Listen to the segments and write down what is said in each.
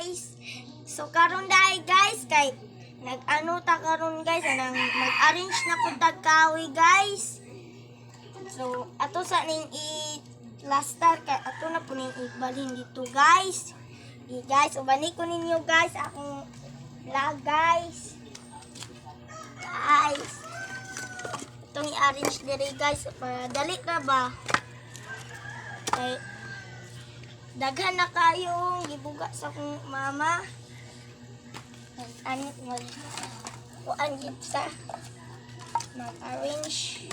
guys. So karon dai guys kay nag-ano ta karon guys nang mag-arrange na pud tagkawi guys. So ato sa ning i-plaster kay ato na po ning ibalhin dito guys. Guys, ubani ko ninyo guys akong vlog guys. Guys. Itong i-arrange diri guys para dali ra ba. Kay daghan na kayong gibuga sa akong mama. Anit mo. Kuan gid sa mag-arrange.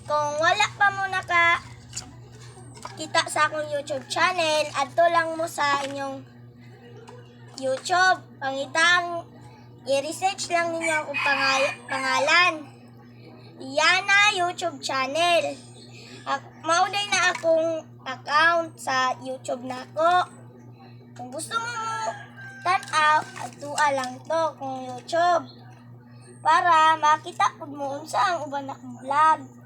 Kung wala pa mo kita sa akong YouTube channel, adto lang mo sa inyong YouTube. Pangitang i-research lang ninyo akong pangalan. Yana YouTube channel. Mauday na akong account sa YouTube nako. Kung gusto mo tan-aw, adtua lang to kung YouTube. Para makita pud mo unsa ang uban akong vlog.